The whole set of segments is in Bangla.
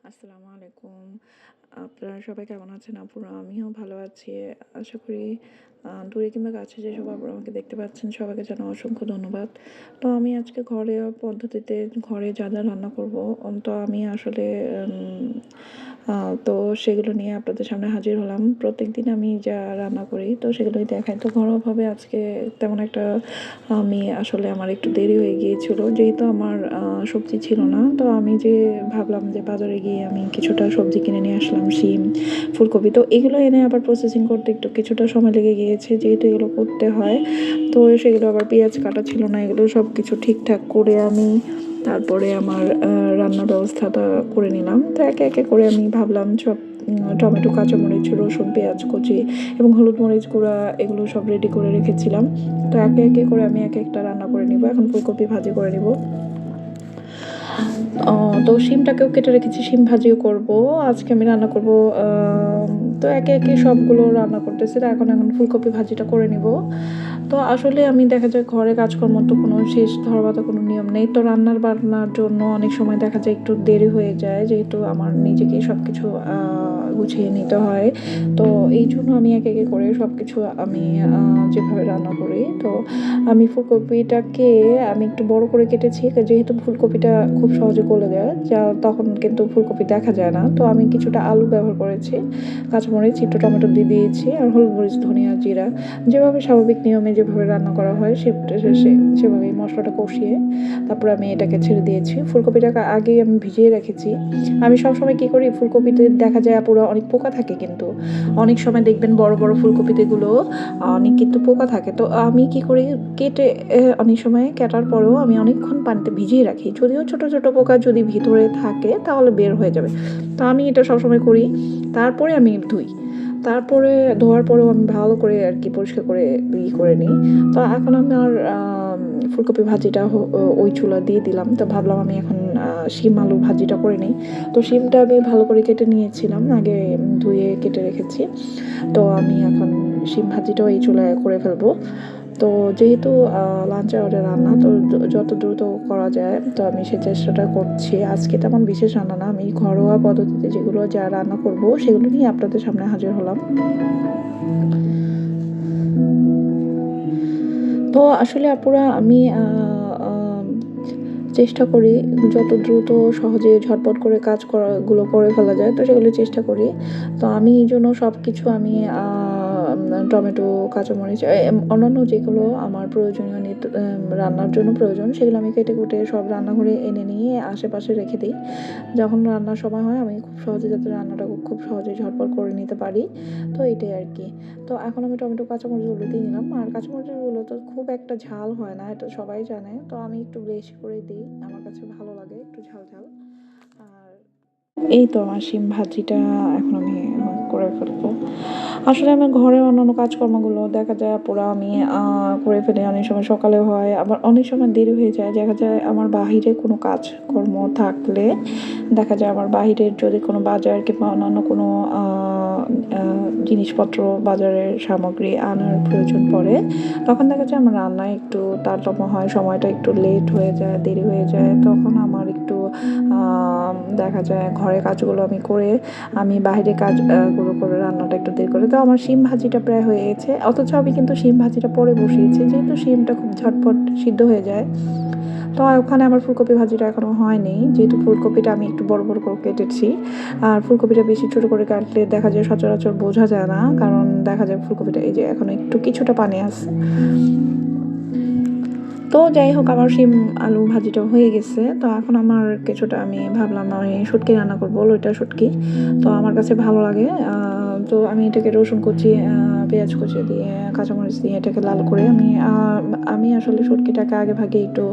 আসসালামু আলাইকুম। আপনারা সবাই কেমন আছেন আপুরা? আমিও ভালো আছি। আশা করি দূরে কিংবা কাছে যেসব আপুরা আমাকে দেখতে পাচ্ছেন সবাইকে জানাই অসংখ্য ধন্যবাদ। তো আমি আজকে ঘরোয়া পদ্ধতিতে ঘরে যা রান্না করব, তো আমি আসলে উম তো সেগুলো নিয়ে আপনাদের সামনে হাজির হলাম। প্রত্যেকদিন আমি যা রান্না করি তো সেগুলোই দেখাই। তো ঘরোয়াভাবে আজকে তেমন একটা আমি আসলে আমার একটু দেরি হয়ে গিয়েছিল। যেহেতু আমার সবজি ছিল না, তো আমি ভাবলাম যে বাজারে গিয়ে আমি কিছুটা সবজি কিনে নিয়ে আসলাম। শিম, ফুলকপি, তো এগুলো এনে আবার প্রসেসিং করতে একটু কিছুটা সময় লেগে গিয়েছে। যেহেতু এগুলো করতে হয়, তো সেগুলো আবার পেঁয়াজ কাটা ছিল না। এগুলো সব কিছু ঠিকঠাক করে আমি তারপরে আমার রান্নার ব্যবস্থাটা করে নিলাম। তো একে একে করে আমি ভাবলাম সব টমেটো, কাঁচামরিচ, রসুন, পেঁয়াজ কুচি এবং হলুদ মরিচ গুঁড়া এগুলো সব রেডি করে রেখেছিলাম। তো একে একে করে আমি এক একটা রান্না করে নিব। এখন ফুলকপি ভাজি করে নিব। তো শিমটাকেও কেটে রেখেছি, শিম ভাজিও করব। আজকে আমি রান্না করব। তো একে একে সবগুলো রান্না করতেছি। তো এখন ফুলকপি ভাজিটা করে নিব। তো আসলে আমি দেখা যায় ঘরে কাজকর্ম তো কোনো শেষ ধরবার তো কোনো নিয়ম নেই। তো রান্নার বান্নার জন্য অনেক সময় দেখা যায় একটু দেরি হয়ে যায়, যেহেতু আমার নিজেকেই সব কিছু গুছিয়ে নিতে হয়। তো এই জন্য আমি একে একে করে সব কিছু আমি যেভাবে রান্না করি, তো আমি ফুলকপিটাকে আমি একটু বড় করে কেটেছি, যেহেতু ফুলকপিটা খুব সহজে গলে যায়, তখন কিন্তু ফুলকপি দেখা যায় না। তো আমি কিছুটা আলু ব্যবহার করেছি, কাঁচামরিচ, একটু টমেটো দিয়ে দিয়েছি, আর হলুদ মরিচ, ধনিয়া, জিরা, যেভাবে স্বাভাবিক নিয়মে যেভাবে রান্না করা হয় সেভাবেই মশলাটা কষিয়ে তারপরে আমি এটাকে ছেড়ে দিয়েছি। ফুলকপিটাকে আগেই আমি ভিজিয়ে রেখেছি। আমি সবসময় কী করি, ফুলকপিতে দেখা যায় পুরো অনেক পোকা থাকে, কিন্তু অনেক সময় দেখবেন বড় বড় ফুলকপিতেগুলো অনেক কিন্তু পোকা থাকে। তো আমি কি করি, কেটে অনেক সময় কাটার পরেও আমি অনেকক্ষণ পানিতে ভিজিয়ে রাখি। যদিও ছোট ছোট পোকা যদি ভিতরে থাকে তাহলে বের হয়ে যাবে। তো আমি এটা সবসময় করি। তারপরে আমি ধুই। তারপরে ধোয়ার পরেও আমি ভালো করে আর কি পরিষ্কার করে করে নিই। তো এখন আমার ফুলকপি ভাজিটা ওই চুলা দিয়ে দিলাম। তো ভাবলাম আমি এখন শিম আলু ভাজিটা করে নিই। তো শিমটা আমি ভালো করে কেটে নিয়েছিলাম, আগে ধুয়ে কেটে রেখেছি। তো আমি এখন শিম ভাজিটাও এই চুলায় করে ফেলবো। তো যেহেতু লাঞ্চ আওয়ারে রান্না, তো যত দ্রুত করা যায় তো আমি সেই চেষ্টাটা করছি। আজকে তেমন বিশেষ রান্না না, আমি ঘরোয়া পদ্ধতিতে যেগুলো যা রান্না করব সেগুলো নিয়ে আপনাদের সামনে হাজির হলাম। তো আসলে আপুরা আমি চেষ্টা করি যত দ্রুত সহজে ঝটপট করে কাজগুলো করে ফেলা যায়, তো সেগুলো চেষ্টা করি। তো আমি এই জন্য সব কিছু আমি টমেটো, কাঁচামরিচ, অন্যান্য যেগুলো আমার প্রয়োজনীয় রান্নার জন্য প্রয়োজন সেগুলো আমি কেটে কুটে সব রান্নাঘরে এনে নিয়ে আশেপাশে রেখে দিই। যখন রান্নার সময় হয় আমি খুব সহজে যাতে রান্নাটা খুব সহজে ঝটপট করে নিতে পারি। তো এটাই আর কি। তো এখন আমি টমেটো, কাঁচামরিচগুলো দিয়ে নিলাম। আর কাঁচামরিচগুলো তো খুব একটা ঝাল হয় না, এটা সবাই জানে। তো আমি একটু বেশি করে দিই। আমার কাছে ভালো লাগে একটু ঝাল ঝাল। আর এই তো আমার শিম ভাজিটা এখন আমি করে ফেলবো। আসলে আমার ঘরের অন্যান্য কাজকর্মগুলো দেখা যায় পুরা আমি করে ফেলি। অনেক সময় সকালে হয়, আবার অনেক সময় দেরি হয়ে যায়। দেখা যায় আমার বাহিরে কোনো কাজকর্ম থাকলে দেখা যায় আমার বাহিরের যদি কোনো বাজার কিংবা অন্যান্য কোনো জিনিসপত্র, বাজারের সামগ্রী আনার প্রয়োজন পড়ে, তখন দেখা যায় আমার রান্নায় একটু তারতম্য হয়, সময়টা একটু লেট হয়ে যায়, দেরি হয়ে যায়। তখন আমার একটু দেখা যায় ঘরের কাজগুলো আমি করে আমি বাইরে কাজগুলো করে রান্নাটা একটু দেরি করে। তো আমার শিম ভাজিটা প্রায় হয়ে গেছে, অথচ আমি কিন্তু শিম ভাজিটা পরে বসিয়েছি, যেহেতু শিমটা খুব ঝটপট সিদ্ধ হয়ে যায়। তো ওখানে আমার ফুলকপি ভাজিটা এখনও হয়নি, যেহেতু ফুলকপিটা আমি একটু বড় বড় করে কেটেছি। আর ফুলকপিটা বেশি ছোটো করে কাটলে দেখা যায় সচরাচর বোঝা যায় না, কারণ দেখা যায় ফুলকপিটা এই যে এখন একটু কিছুটা পানি আছে। তো যাই হোক, আমার শিম আলু ভাজিটা হয়ে গেছে। তো এখন আমার কিছুটা আমি ভাবলাম আমি শুটকি রান্না করবো, লইটা শুটকি। তো আমার কাছে ভালো লাগে। তো আমি এটাকে রসুন কুচি, পেঁয়াজ কুচি দিয়ে, কাঁচামরিচ দিয়ে এটাকে লাল করে আমি আসলে শুটকিটাকে আগে ভাগে একটু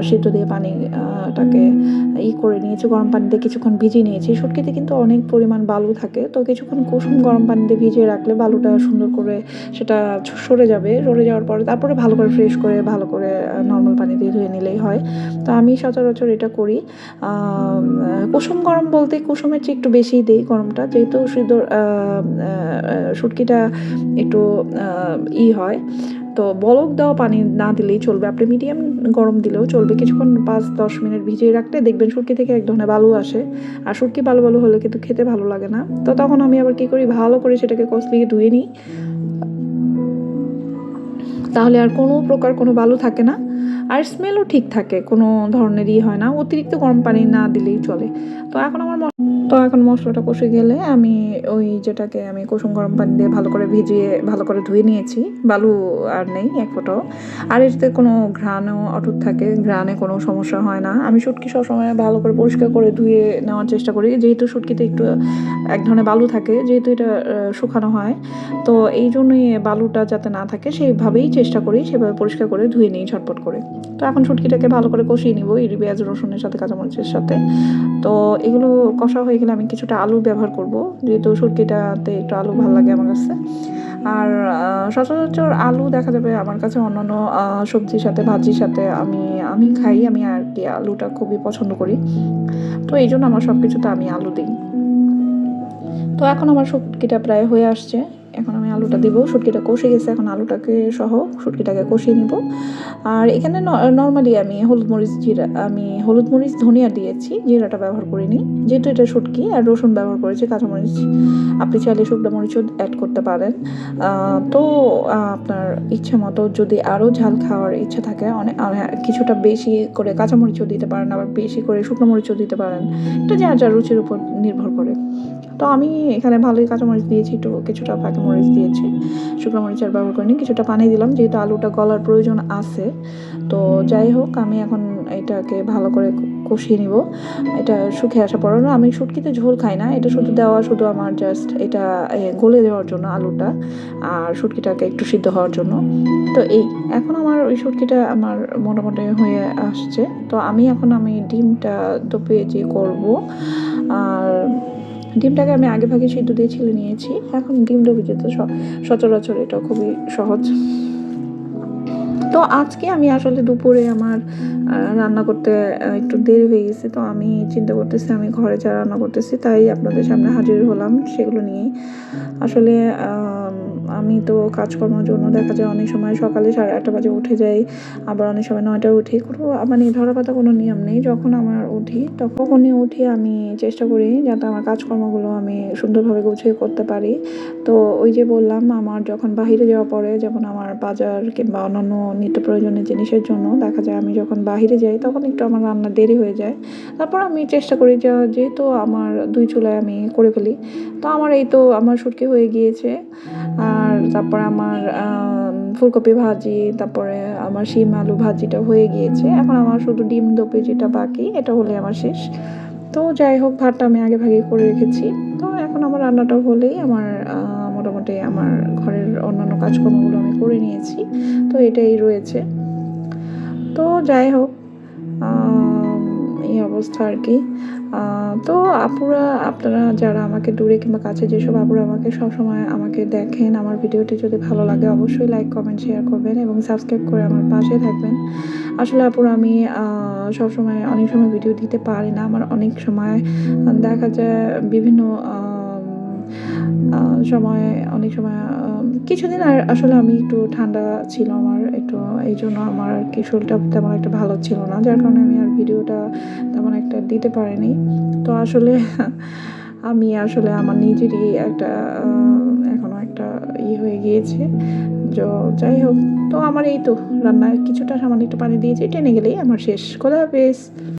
সিদ্ধ দিয়ে টাকে করে নিয়েছি, গরম পানিতে কিছুক্ষণ ভিজিয়ে নিয়েছি। শুটকিতে কিন্তু অনেক পরিমাণ বালু থাকে, তো কিছুক্ষণ কুসুম গরম পানিতে ভিজিয়ে রাখলে বালুটা সুন্দর করে সেটা সরে যাবে। সরে যাওয়ার পরে তারপরে ভালো করে ফ্রেশ করে ভালো করে নর্মাল পানি দিয়ে ধুয়ে নিলেই হয়। তো আমি সচরাচর এটা করি। কুসুম গরম বলতে কুসুমের চেয়ে একটু বেশিই দিই গরমটা, যেহেতু শুটকিটা একটু হয়। তো বলক দেওয়া পানি না দিলেই চলবে, আপনি মিডিয়াম গরম দিলেও চলবে। কিছুক্ষণ 5-10 মিনিট ভিজিয়ে রাখলে দেখবেন শুটকি থেকে এক ধরনের বালু আসে, আর শুটকি বালু বালু হলে কিন্তু খেতে ভালো লাগে না। তো তখন আমি আবার কী করি, ভালো করে সেটাকে কষলিয়ে ধুয়ে নিই, তাহলে আর কোনো প্রকার কোনো বালু থাকে না, আর স্মেলও ঠিক থাকে, কোনো ধরনেরই হয় না। অতিরিক্ত গরম পানি না দিলেই চলে। তো এখন মশলাটা কষে গেলে আমি ওই যেটাকে আমি কুসুম গরম পানি দিয়ে ভালো করে ভিজিয়ে ভালো করে ধুয়ে নিয়েছি, বালু আর নেই এক ফোঁটাও। আর এতে কোনো ঘ্রাণও অটুট থাকে, ঘ্রাণে কোনো সমস্যা হয় না। আমি শুটকি সবসময় ভালো করে পরিষ্কার করে ধুয়ে নেওয়ার চেষ্টা করি, যেহেতু শুটকিতে একটু এক ধরনের বালু থাকে, যেহেতু এটা শুকানো হয়, তো এই জন্যই বালুটা যাতে না থাকে সেইভাবেই চেষ্টা করি, সেভাবে পরিষ্কার করে ধুয়ে নিই ঝটপট করে। তো এখন শুটকিটাকে ভালো করে কষিয়ে নিব এই পেঁয়াজ রসুনের সাথে, কাঁচামরিচের সাথে। তো এগুলো কষা হয়ে গেলে আমি কিছুটা আলু ব্যবহার করব, যেহেতু শুটকিটাতে একটু আলু ভালো লাগে আমার কাছে। আর সচরাচর আলু দেখা যাবে আমার কাছে অন্যান্য সবজির সাথে, ভাজির সাথে আমি খাই, আমি আর কি আলুটা খুবই পছন্দ করি। তো এই জন্য আমার সব কিছুতে আমি আলু দিই। তো এখন আমার শুটকিটা প্রায় হয়ে আসছে, এখন আমি আলুটা দিব। শুটকিটা কষে গেছে, এখন আলুটাকে সহ শুটকিটাকে কষিয়ে নিব। আর এখানে নর্মালি আমি হলুদ মরিচ ধনিয়া দিয়েছি, জিরাটা ব্যবহার করিনি, যেহেতু এটা শুটকি। আর রসুন ব্যবহার করেছি, কাঁচামরিচ আপনি চাইলে শুকনো মরিচও অ্যাড করতে পারেন। তো আপনার ইচ্ছে মতো যদি আরও ঝাল খাওয়ার ইচ্ছা থাকে, কিছুটা বেশি করে কাঁচামরিচও দিতে পারেন, আবার বেশি করে শুকনো মরিচও দিতে পারেন, এটা যার যার রুচির উপর নির্ভর করে। তো আমি এখানে ভালোই কাঁচামরিচ দিয়েছি, একটু কিছুটা ফাঁকা মরিচ দিয়েছি, শুকনো মরিচ আর ব্যবহার করিনি। কিছুটা পানি দিলাম, যেহেতু আলুটা গলার প্রয়োজন আছে। তো যাই হোক, আমি এখন এটাকে ভালো করে কষিয়ে নিব। এটা শুকিয়ে আসা পর না, আমি শুটকিতে ঝোল খাই না, এটা শুধু আমার জাস্ট এটা গলে দেওয়ার জন্য আলুটা, আর শুটকিটাকে একটু সিদ্ধ হওয়ার জন্য। তো এখন আমার ওই শুটকিটা আমার মোটামুটি হয়ে আসছে। তো আমি ডিমটা দো পেঁয়াজি করবো। আর ডিমটাকে আমি আগে ভাগে সিদ্ধ দিয়ে ছিলে নিয়েছি। এখন ডিম ডুবি যেত সচরাচর, এটা খুবই সহজ। তো আজকে আমি আসলে দুপুরে আমার রান্না করতে একটু দেরি হয়ে গেছে, তো আমি চিন্তা করতেছি আমি ঘরে যা রান্না করতেছি তাই আপনাদের সামনে হাজির হলাম সেগুলো নিয়েই। আসলে আমি তো কাজকর্মের জন্য দেখা যায় অনেক সময় সকালে 8:30 বাজে উঠে যাই, আবার অনেক সময় 9টায় উঠি। কোনো মানে ধরাবাঁধা কোনো নিয়ম নেই, যখন আমার উঠি তখনই উঠে আমি চেষ্টা করি যাতে আমার কাজকর্মগুলো আমি সুন্দরভাবে গুছিয়ে করতে পারি। তো ওই যে বললাম, আমার যখন বাহিরে যাওয়া পড়ে, যেমন আমার বাজার কিংবা অন্যান্য নিত্য প্রয়োজনীয় জিনিসের জন্য দেখা যায় আমি যখন বাহিরে যাই তখন একটু আমার রান্না দেরি হয়ে যায়। তারপর আমি চেষ্টা করি যেহেতু আমার 2 চুলায় আমি করে ফেলি। তো আমার শুটকি হয়ে গিয়েছে, আর তারপর আমার ফুলকপি ভাজি, তারপরে আমার শিম আলু ভাজিটা হয়ে গিয়েছে। এখন আমার শুধু ডিম দো পেঁয়াজিটা বাকি, এটা হলে আমার শেষ। তো যাই হোক, ভাতটা আমি আগে ভাগে করে রেখেছি। তো এখন আমার রান্নাটা হলেই আমার মোটামুটি আমার ঘরের অন্যান্য কাজকর্মগুলো আমি করে নিয়েছি। তো এটাই রয়েছে। তো যাই হোক, এই অবস্থা আর কি। তো আপনারা যারা আমাকে দূরে কিংবা কাছে, যেসব আপুরা আমাকে সবসময় আমাকে দেখেন, আমার ভিডিওটি যদি ভালো লাগে অবশ্যই লাইক, কমেন্ট, শেয়ার করবেন এবং সাবস্ক্রাইব করে আমার পাশে থাকবেন। আসলে আপুরা আমি সবসময় অনেক সময় ভিডিও দিতে পারি না, আমার অনেক সময় দেখা যায় বিভিন্ন অনেক সময় কিছুদিন আর আসলে আমি একটু ঠান্ডা ছিল আমার একটু, এই জন্য আমার আর কি শরীরটা তেমন একটা ভালো ছিল না, যার কারণে আমি আর ভিডিওটা তেমন একটা দিতে পারিনি। তো আসলে আমি আমার নিজেরই একটা এখনও একটা হয়ে গিয়েছে। যাই হোক, তো আমার এই তো রান্নায় কিছুটা সামান্য একটু পানি দিয়েছি, টেনে গেলেই আমার শেষ। খোদা হাফেজ।